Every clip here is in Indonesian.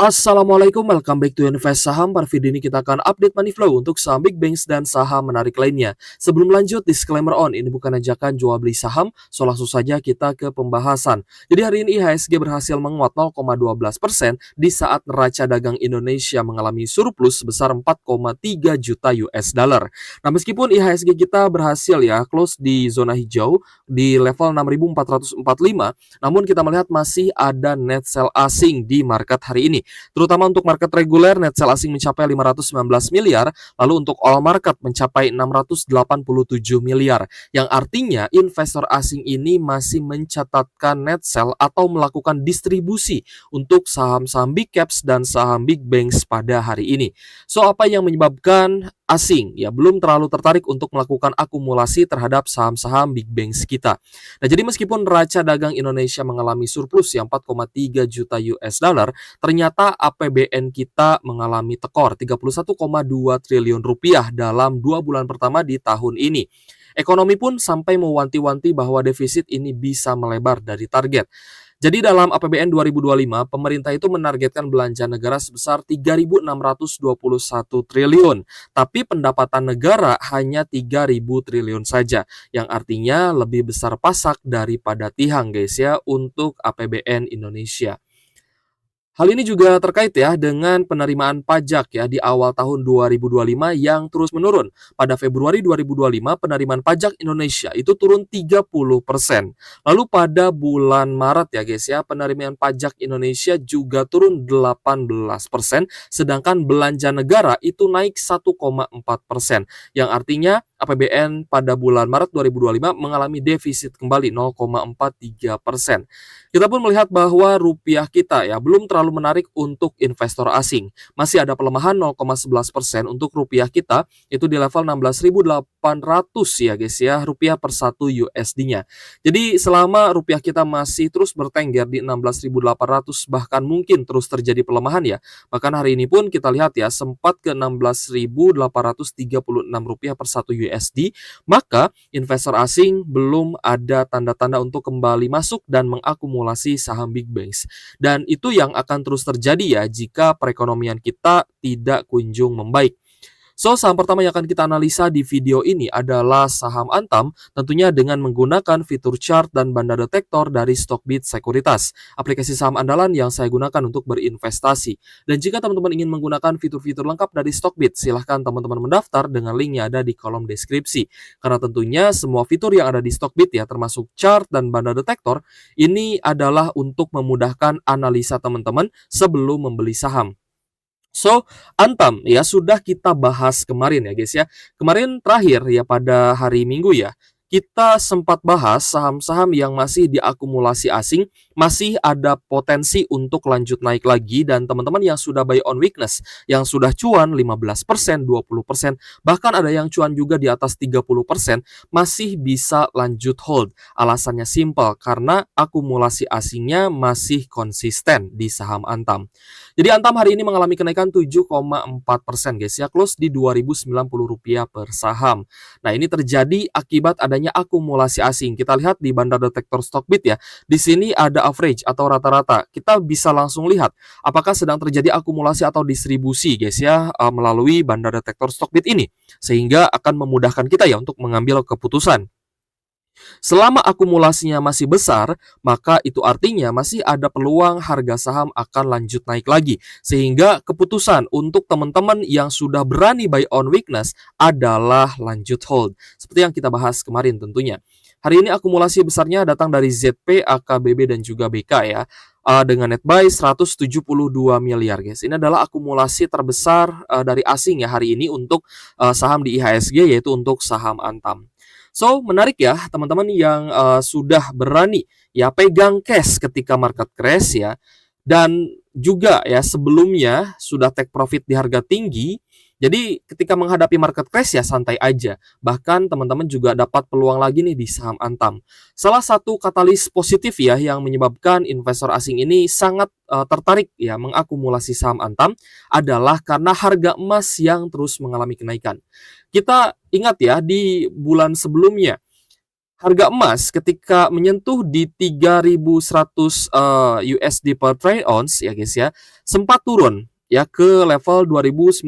Assalamualaikum, welcome back to Invest Saham. Pada video ini kita akan update money flow untuk saham big banks dan saham menarik lainnya. Sebelum lanjut, disclaimer on, ini bukan ajakan jual beli saham, so langsung saja kita ke pembahasan. Jadi hari ini IHSG berhasil menguat 0,12% di saat neraca dagang Indonesia mengalami surplus sebesar 4,3 juta US dollar. Nah, meskipun IHSG kita berhasil close di zona hijau di level 6.445, namun kita melihat masih ada net sell asing di market hari ini. Terutama untuk market reguler, net sell asing mencapai 519 miliar, lalu untuk all market mencapai 687 miliar, yang artinya investor asing ini masih mencatatkan net sell atau melakukan distribusi untuk saham-saham big caps dan saham big banks pada hari ini. So, apa yang menyebabkan asing belum terlalu tertarik untuk melakukan akumulasi terhadap saham-saham big banks kita? Nah, jadi meskipun neraca dagang Indonesia mengalami surplus yang 4,3 juta US dollar, ternyata APBN kita mengalami tekor 31,2 triliun rupiah dalam 2 bulan pertama di tahun ini. Ekonomi pun sampai mewanti-wanti bahwa defisit ini bisa melebar dari target. Jadi dalam APBN 2025, pemerintah itu menargetkan belanja negara sebesar 3.621 triliun. Tapi pendapatan negara hanya 3.000 triliun saja. Yang artinya lebih besar pasak daripada tihang guys untuk APBN Indonesia. Hal ini juga terkait dengan penerimaan pajak di awal tahun 2025 yang terus menurun. Pada Februari 2025, penerimaan pajak Indonesia itu turun 30%. Lalu pada bulan Maret penerimaan pajak Indonesia juga turun 18%, sedangkan belanja negara itu naik 1,4%. Yang artinya APBN pada bulan Maret 2025 mengalami defisit kembali 0,43%. Kita pun melihat bahwa rupiah kita belum terlalu menarik untuk investor asing. Masih ada pelemahan 0,11% untuk rupiah kita, itu di level 16.800 rupiah per 1 USD-nya. Jadi selama rupiah kita masih terus bertengger di 16.800, bahkan mungkin terus terjadi pelemahan Bahkan hari ini pun kita lihat sempat ke 16.836 rupiah per 1 USD, maka investor asing belum ada tanda-tanda untuk kembali masuk dan mengakumulasi saham big banks. Dan itu yang akan terus terjadi jika perekonomian kita tidak kunjung membaik. So, saham pertama yang akan kita analisa di video ini adalah saham Antam, tentunya dengan menggunakan fitur chart dan banda detektor dari Stockbit Sekuritas, aplikasi saham andalan yang saya gunakan untuk berinvestasi. Dan jika teman-teman ingin menggunakan fitur-fitur lengkap dari Stockbit, silahkan teman-teman mendaftar dengan linknya ada di kolom deskripsi. Karena tentunya semua fitur yang ada di Stockbit termasuk chart dan banda detektor, ini adalah untuk memudahkan analisa teman-teman sebelum membeli saham. So, Antam sudah kita bahas kemarin guys Kemarin terakhir pada hari Minggu kita sempat bahas saham-saham yang masih diakumulasi asing, masih ada potensi untuk lanjut naik lagi, dan teman-teman yang sudah buy on weakness, yang sudah cuan 15%, 20%, bahkan ada yang cuan juga di atas 30%, masih bisa lanjut hold. Alasannya simple, karena akumulasi asingnya masih konsisten di saham Antam. Jadi Antam hari ini mengalami kenaikan 7,4% guys close di Rp2.090 per saham. Nah, ini terjadi akibat adanya akumulasi asing. Kita lihat di banda detektor Stockbit Di sini ada average atau rata-rata. Kita bisa langsung lihat apakah sedang terjadi akumulasi atau distribusi guys melalui banda detektor Stockbit ini, sehingga akan memudahkan kita untuk mengambil keputusan. Selama akumulasinya masih besar, maka itu artinya masih ada peluang harga saham akan lanjut naik lagi. Sehingga keputusan untuk teman-teman yang sudah berani buy on weakness adalah lanjut hold. Seperti yang kita bahas kemarin tentunya. Hari ini akumulasi besarnya datang dari ZP, AKBB, dan juga BK dengan net buy 172 miliar guys. Ini adalah akumulasi terbesar dari asing hari ini untuk saham di IHSG, yaitu untuk saham Antam. So, menarik teman-teman yang sudah berani pegang cash ketika market crash dan juga sebelumnya sudah take profit di harga tinggi. Jadi ketika menghadapi market crash santai aja. Bahkan teman-teman juga dapat peluang lagi nih di saham Antam. Salah satu katalis positif yang menyebabkan investor asing ini sangat tertarik mengakumulasi saham Antam adalah karena harga emas yang terus mengalami kenaikan. Kita ingat di bulan sebelumnya harga emas ketika menyentuh di 3.100 USD per troy ounce ya guys ya, sempat turun ya ke level 2.900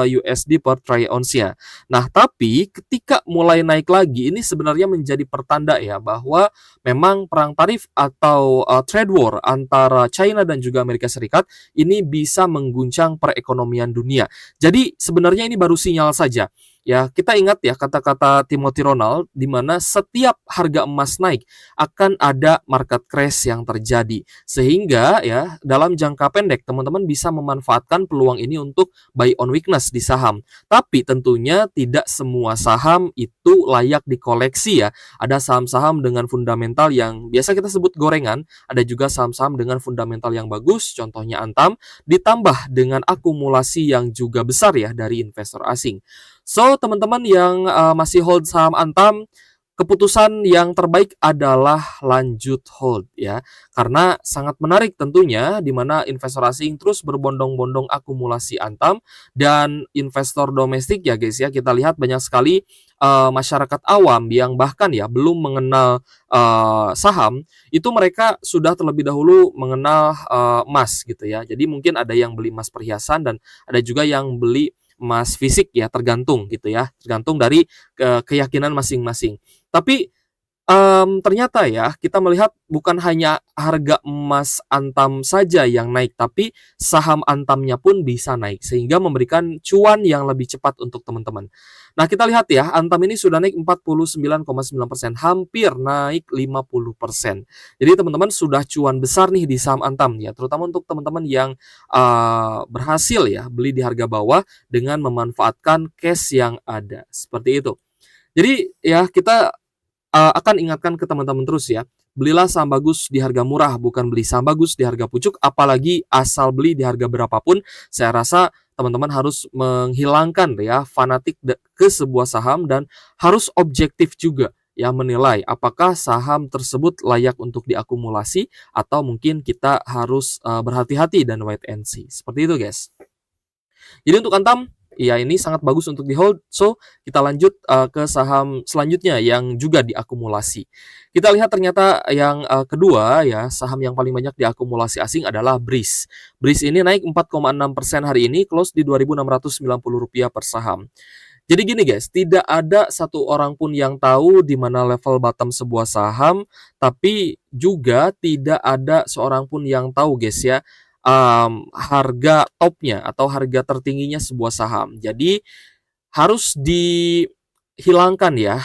USD per troy ounce-nya. Nah, tapi ketika mulai naik lagi ini sebenarnya menjadi pertanda ya bahwa memang perang tarif atau trade war antara China dan juga Amerika Serikat ini bisa mengguncang perekonomian dunia. Jadi sebenarnya ini baru sinyal saja. Ya, kita ingat ya kata-kata Timothy Ronald di mana setiap harga emas naik akan ada market crash yang terjadi. Sehingga ya dalam jangka pendek teman-teman bisa memanfaatkan peluang ini untuk buy on weakness di saham. Tapi tentunya tidak semua saham itu layak dikoleksi ya. Ada saham-saham dengan fundamental yang biasa kita sebut gorengan, ada juga saham-saham dengan fundamental yang bagus, contohnya Antam, ditambah dengan akumulasi yang juga besar ya dari investor asing. So, teman-teman yang masih hold saham Antam, keputusan yang terbaik adalah lanjut hold ya. Karena sangat menarik tentunya di mana investor asing terus berbondong-bondong akumulasi Antam dan investor domestik ya guys ya. Kita lihat banyak sekali masyarakat awam yang bahkan ya belum mengenal saham, itu mereka sudah terlebih dahulu mengenal emas gitu ya. Jadi mungkin ada yang beli emas perhiasan dan ada juga yang beli emas fisik ya, tergantung gitu ya, tergantung dari keyakinan masing-masing. Tapi ternyata ya kita melihat bukan hanya harga emas Antam saja yang naik, tapi saham Antamnya pun bisa naik sehingga memberikan cuan yang lebih cepat untuk teman-teman. Nah, kita lihat ya, Antam ini sudah naik 49,9%, hampir naik 50%. Jadi teman-teman sudah cuan besar nih di saham Antam ya, terutama untuk teman-teman yang berhasil ya beli di harga bawah dengan memanfaatkan cash yang ada. Seperti itu. Jadi ya kita akan ingatkan ke teman-teman terus ya, belilah saham bagus di harga murah, bukan beli saham bagus di harga pucuk, apalagi asal beli di harga berapapun. Saya rasa teman-teman harus menghilangkan ya fanatik ke sebuah saham dan harus objektif juga ya menilai apakah saham tersebut layak untuk diakumulasi atau mungkin kita harus berhati-hati dan wait and see. Seperti itu guys. Jadi untuk Antam, ya ini sangat bagus untuk di hold. So, kita lanjut ke saham selanjutnya yang juga diakumulasi. Kita lihat ternyata yang kedua ya, saham yang paling banyak diakumulasi asing adalah BRIS. BRIS ini naik 4,6% hari ini, close di Rp2.690 per saham. Jadi gini guys, tidak ada satu orang pun yang tahu di mana level bottom sebuah saham, tapi juga tidak ada seorang pun yang tahu guys ya, harga topnya atau harga tertingginya sebuah saham. Jadi harus dihilangkan ya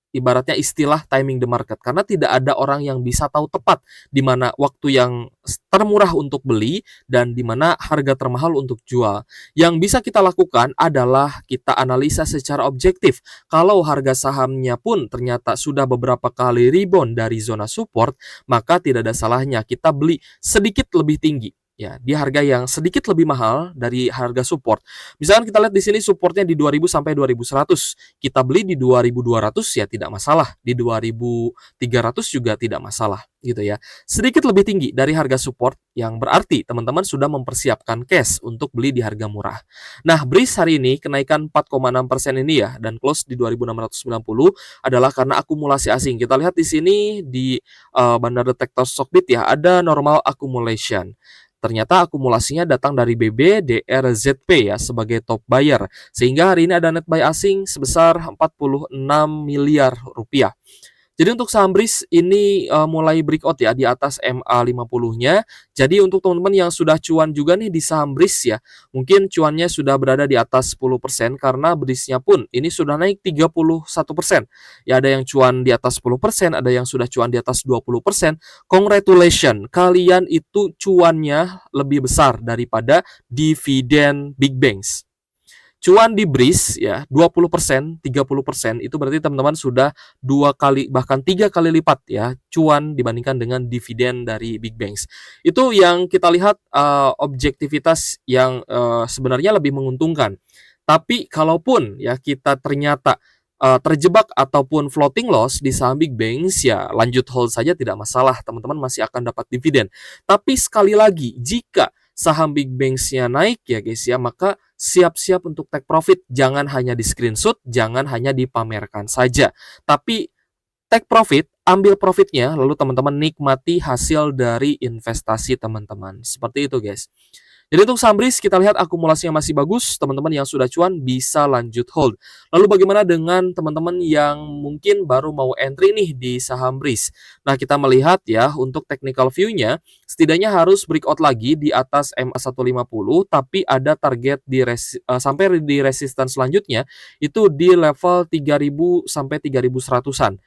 ibaratnya istilah timing the market, karena tidak ada orang yang bisa tahu tepat di mana waktu yang termurah untuk beli dan di mana harga termahal untuk jual. Yang bisa kita lakukan adalah kita analisa secara objektif. Kalau harga sahamnya pun ternyata sudah beberapa kali rebound dari zona support, maka tidak ada salahnya kita beli sedikit lebih tinggi. Ya, di harga yang sedikit lebih mahal dari harga support. Misalkan kita lihat di sini supportnya di 2000 sampai 2100. Kita beli di 2200 ya tidak masalah, di 2300 juga tidak masalah gitu ya. Sedikit lebih tinggi dari harga support yang berarti teman-teman sudah mempersiapkan cash untuk beli di harga murah. Nah, BRIS hari ini kenaikan 4,6% ini ya dan close di 2690 adalah karena akumulasi asing. Kita lihat di sini di Bandar Detektor Stockbit ya ada normal accumulation. Ternyata akumulasinya datang dari BB, DR, ZP ya sebagai top buyer. Sehingga hari ini ada net buy asing sebesar 46 miliar rupiah. Jadi untuk saham BRIS ini mulai breakout ya di atas MA50-nya. Jadi untuk teman-teman yang sudah cuan juga nih di saham BRIS ya, mungkin cuannya sudah berada di atas 10% karena BRIS-nya pun ini sudah naik 31%. Ya ada yang cuan di atas 10%, ada yang sudah cuan di atas 20%. Congratulations, kalian itu cuannya lebih besar daripada dividen big banks. Cuan di BRIS ya 20%, 30% itu berarti teman-teman sudah 2 kali bahkan 3 kali lipat ya cuan dibandingkan dengan dividen dari big banks. Itu yang kita lihat objektivitas yang sebenarnya lebih menguntungkan. Tapi kalaupun ya kita ternyata terjebak ataupun floating loss di saham big banks ya lanjut hold saja tidak masalah, teman-teman masih akan dapat dividen. Tapi sekali lagi jika saham big banks-nya naik ya guys ya, maka siap-siap untuk take profit. Jangan hanya di screenshot, jangan hanya dipamerkan saja. Tapi Take profit, ambil profitnya, lalu teman-teman nikmati hasil dari investasi teman-teman. Seperti itu, guys. Jadi untuk saham BRIS kita lihat akumulasinya masih bagus, teman-teman yang sudah cuan bisa lanjut hold. Lalu bagaimana dengan teman-teman yang mungkin baru mau entry nih di saham BRIS? Nah, kita melihat ya untuk technical view-nya setidaknya harus breakout lagi di atas MA150 tapi ada target sampai di resistance selanjutnya itu di level 3000 sampai 3100-an.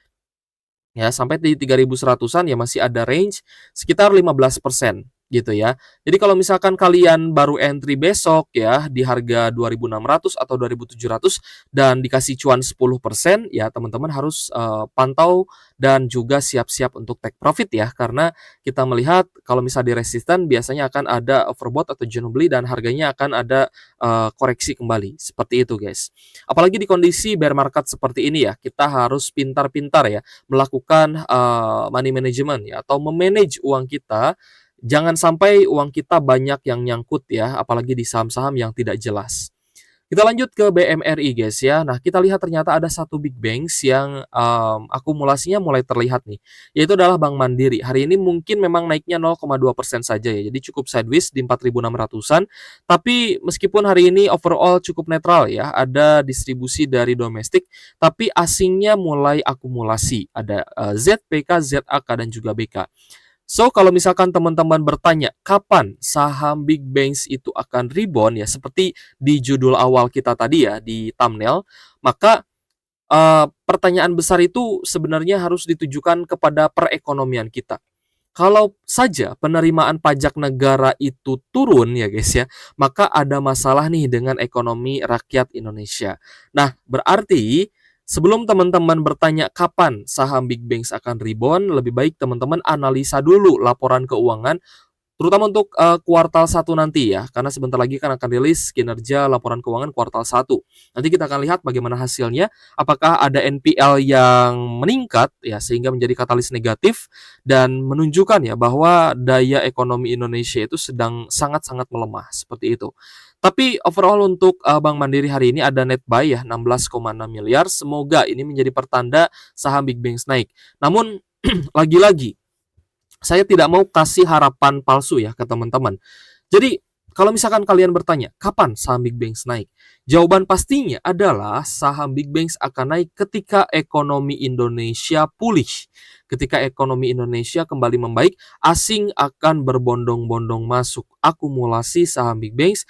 Ya, sampai di 3100-an ya masih ada range sekitar 15% gitu ya. Jadi kalau misalkan kalian baru entry besok ya di harga 2600 atau 2700 dan dikasih cuan 10%, ya teman-teman harus pantau dan juga siap-siap untuk take profit ya, karena kita melihat kalau misal di resisten biasanya akan ada overbought atau jenuh beli dan harganya akan ada koreksi kembali. Seperti itu, guys. Apalagi di kondisi bear market seperti ini ya, kita harus pintar-pintar ya melakukan money management ya atau memanage uang kita. Jangan sampai uang kita banyak yang nyangkut ya, apalagi di saham-saham yang tidak jelas. Kita lanjut ke BMRI guys ya. Nah, kita lihat ternyata ada satu big banks yang akumulasinya mulai terlihat nih, yaitu adalah Bank Mandiri. Hari ini mungkin memang naiknya 0,2% saja ya, jadi cukup sideways di 4.600-an. Tapi meskipun hari ini overall cukup netral ya, ada distribusi dari domestik, tapi asingnya mulai akumulasi. Ada ZPK, ZAK, dan juga BK. So, kalau misalkan teman-teman bertanya, kapan saham big banks itu akan rebound ya, seperti di judul awal kita tadi ya, di thumbnail, maka pertanyaan besar itu sebenarnya harus ditujukan kepada perekonomian kita. Kalau saja penerimaan pajak negara itu turun ya guys ya, maka ada masalah nih dengan ekonomi rakyat Indonesia. Nah, berarti sebelum teman-teman bertanya kapan saham big banks akan rebound, lebih baik teman-teman analisa dulu laporan keuangan terutama untuk kuartal 1 nanti ya, karena sebentar lagi kan akan rilis kinerja laporan keuangan kuartal 1. Nanti kita akan lihat bagaimana hasilnya, apakah ada NPL yang meningkat ya sehingga menjadi katalis negatif dan menunjukkan ya bahwa daya ekonomi Indonesia itu sedang sangat-sangat melemah seperti itu. Tapi overall untuk Bank Mandiri hari ini ada net buy ya 16,6 miliar. Semoga ini menjadi pertanda saham big banks naik. Namun lagi-lagi saya tidak mau kasih harapan palsu ya ke teman-teman. Jadi, kalau misalkan kalian bertanya, kapan saham big banks naik? Jawaban pastinya adalah saham big banks akan naik ketika ekonomi Indonesia pulih. Ketika ekonomi Indonesia kembali membaik, asing akan berbondong-bondong masuk. Akumulasi saham big banks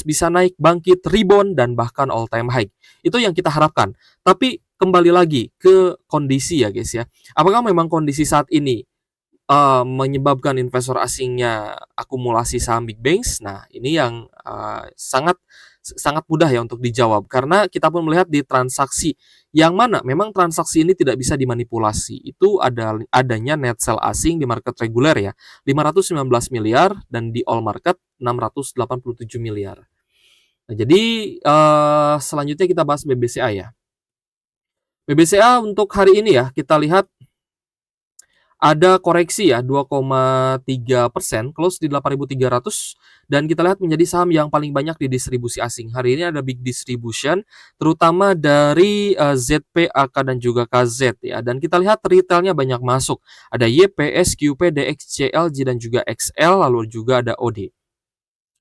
bisa naik, bangkit, rebound, dan bahkan all time high. Itu yang kita harapkan. Tapi kembali lagi ke kondisi ya guys ya. Apakah memang kondisi saat ini menyebabkan investor asingnya akumulasi saham big banks? Nah, ini yang sangat mudah ya untuk dijawab karena kita pun melihat di transaksi yang mana memang transaksi ini tidak bisa dimanipulasi. Itu adanya net sell asing di market reguler ya, 519 miliar dan di all market 687 miliar. Nah, jadi selanjutnya kita bahas BBCA ya. BBCA untuk hari ini ya, kita lihat ada koreksi ya 2,3%, close di 8.300 dan kita lihat menjadi saham yang paling banyak di distribusi asing. Hari ini ada big distribution terutama dari ZP, AK dan juga KZ ya. Dan kita lihat retailnya banyak masuk. Ada YPS, QP, DX, CLG dan juga XL lalu juga ada OD.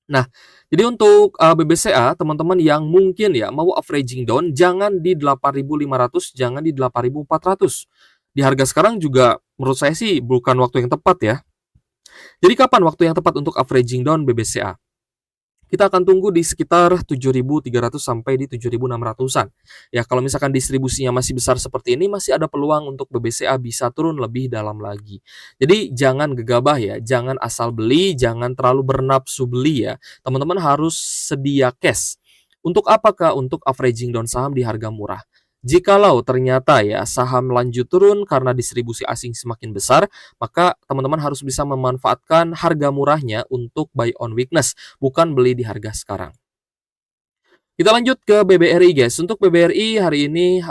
Nah, jadi untuk BBCA teman-teman yang mungkin ya mau averaging down jangan di 8.500, jangan di 8.400. Di harga sekarang juga menurut saya sih bukan waktu yang tepat ya. Jadi kapan waktu yang tepat untuk averaging down BBCA? Kita akan tunggu di sekitar 7.300 sampai di 7.600-an. Ya, kalau misalkan distribusinya masih besar seperti ini, masih ada peluang untuk BBCA bisa turun lebih dalam lagi. Jadi jangan gegabah ya, jangan asal beli, jangan terlalu bernafsu beli ya. Teman-teman harus sedia cash. Untuk apakah? Untuk averaging down saham di harga murah. Jikalau ternyata ya saham lanjut turun karena distribusi asing semakin besar, maka teman-teman harus bisa memanfaatkan harga murahnya untuk buy on weakness, bukan beli di harga sekarang. Kita lanjut ke BBRI guys. Untuk BBRI hari ini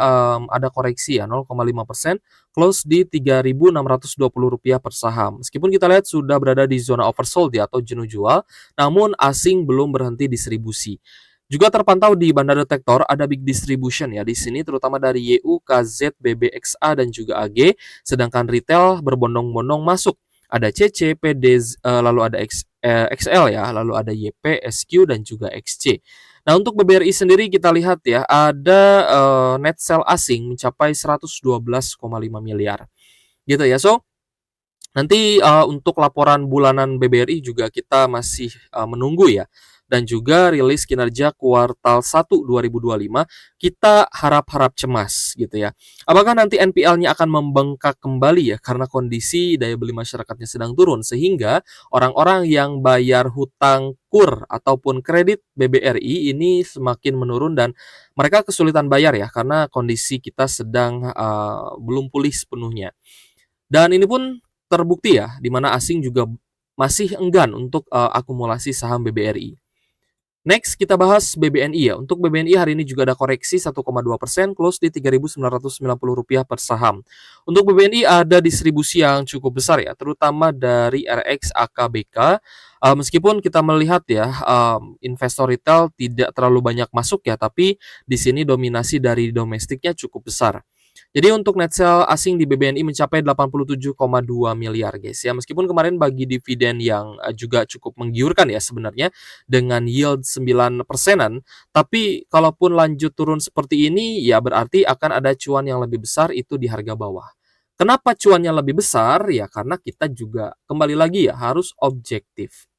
ada koreksi ya 0,5%, close di Rp3.620 per saham. Meskipun kita lihat sudah berada di zona oversold ya atau jenuh jual, namun asing belum berhenti distribusi. Juga terpantau di Banda Detektor ada big distribution ya di sini terutama dari YU, KZ, BBXA dan juga AG, sedangkan retail berbondong-bondong masuk. Ada CC, PD, lalu ada XL ya, lalu ada YP, SQ dan juga XC. Nah, untuk BBRI sendiri kita lihat ya, ada net sell asing mencapai 112,5 miliar. Gitu ya. So, nanti untuk laporan bulanan BBRI juga kita masih menunggu ya. Dan juga rilis kinerja kuartal 1 2025 kita harap-harap cemas gitu ya. Apakah nanti NPL-nya akan membengkak kembali ya karena kondisi daya beli masyarakatnya sedang turun sehingga orang-orang yang bayar hutang KUR ataupun kredit BBRI ini semakin menurun dan mereka kesulitan bayar ya karena kondisi kita sedang belum pulih sepenuhnya. Dan ini pun terbukti ya, di mana asing juga masih enggan untuk akumulasi saham BBRI. Next, kita bahas BBNI ya. Untuk BBNI hari ini juga ada koreksi 1,2%, close di Rp3.990 per saham. Untuk BBNI ada distribusi yang cukup besar ya, terutama dari RX AKBK. Meskipun kita melihat ya, investor retail tidak terlalu banyak masuk ya, tapi di sini dominasi dari domestiknya cukup besar. Jadi untuk net sell asing di BBNI mencapai 87,2 miliar guys ya. Meskipun kemarin bagi dividen yang juga cukup menggiurkan ya sebenarnya dengan yield 9%-an, tapi kalaupun lanjut turun seperti ini ya berarti akan ada cuan yang lebih besar itu di harga bawah. Kenapa cuannya lebih besar? Ya karena kita juga kembali lagi ya harus objektif.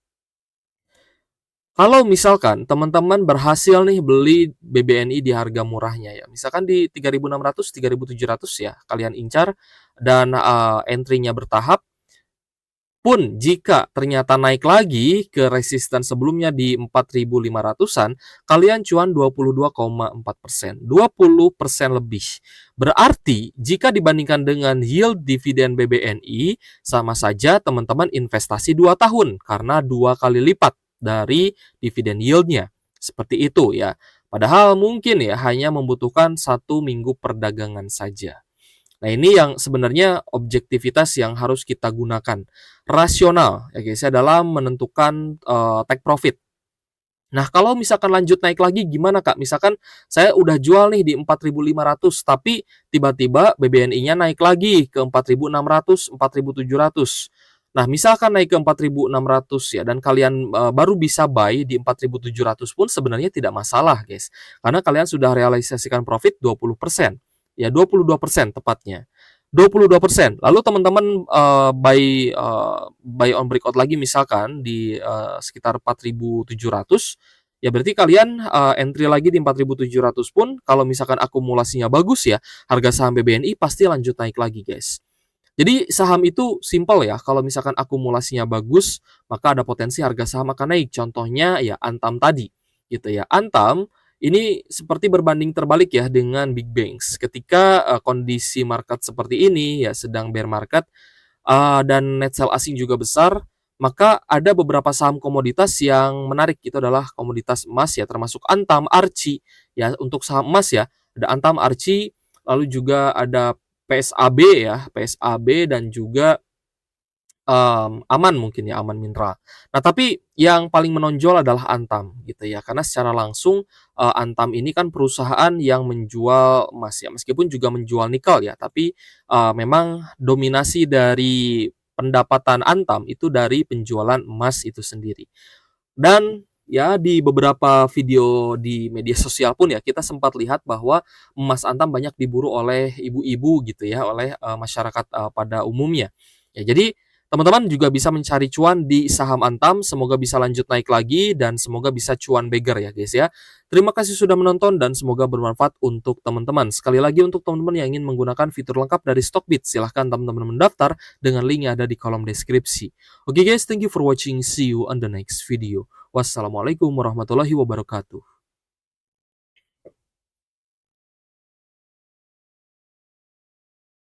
Kalau misalkan teman-teman berhasil nih beli BBNI di harga murahnya ya, misalkan di 3.600, 3.700 ya, kalian incar dan entry-nya bertahap, pun jika ternyata naik lagi ke resisten sebelumnya di 4.500-an, kalian cuan 22,4%, 20% lebih. Berarti jika dibandingkan dengan yield dividen BBNI, sama saja teman-teman investasi 2 tahun karena 2 kali lipat dari dividen yield-nya. Seperti itu ya. Padahal mungkin ya hanya membutuhkan 1 minggu perdagangan saja. Nah, ini yang sebenarnya objektivitas yang harus kita gunakan. Rasional ya guys ya dalam menentukan take profit. Nah, kalau misalkan lanjut naik lagi gimana Kak? Misalkan saya udah jual nih di 4.500 tapi tiba-tiba BBNI-nya naik lagi ke 4.600, 4.700. Nah, misalkan naik ke 4.600 ya dan kalian baru bisa buy di 4.700 pun sebenarnya tidak masalah, guys. Karena kalian sudah realisasikan profit 20%. Ya, 22% tepatnya. 22%. Lalu teman-teman buy on breakout lagi misalkan di sekitar 4.700, ya berarti kalian entry lagi di 4.700 pun kalau misalkan akumulasinya bagus ya, harga saham BBNI pasti lanjut naik lagi, guys. Jadi saham itu simple ya, kalau misalkan akumulasinya bagus, maka ada potensi harga saham akan naik. Contohnya ya Antam tadi, gitu ya. Antam ini seperti berbanding terbalik ya dengan big banks. Ketika kondisi market seperti ini ya sedang bear market dan net sell asing juga besar, maka ada beberapa saham komoditas yang menarik. Itu adalah komoditas emas ya, termasuk Antam, Archie ya. Untuk saham emas ya, ada Antam, Archie, lalu juga ada PSAB ya, PSAB dan juga Aman mungkin ya, Aman Mineral. Nah, tapi yang paling menonjol adalah Antam gitu ya, karena secara langsung Antam ini kan perusahaan yang menjual emas ya, meskipun juga menjual nikel ya, tapi memang dominasi dari pendapatan Antam itu dari penjualan emas itu sendiri. Dan ya di beberapa video di media sosial pun ya kita sempat lihat bahwa emas Antam banyak diburu oleh ibu-ibu gitu ya, oleh masyarakat pada umumnya. Ya, jadi teman-teman juga bisa mencari cuan di saham Antam, semoga bisa lanjut naik lagi dan semoga bisa cuan beggar ya guys ya. Terima kasih sudah menonton dan semoga bermanfaat untuk teman-teman. Sekali lagi untuk teman-teman yang ingin menggunakan fitur lengkap dari Stockbit, silahkan teman-teman mendaftar dengan link yang ada di kolom deskripsi. Oke guys, thank you for watching. See you on the next video. Wassalamualaikum warahmatullahi wabarakatuh.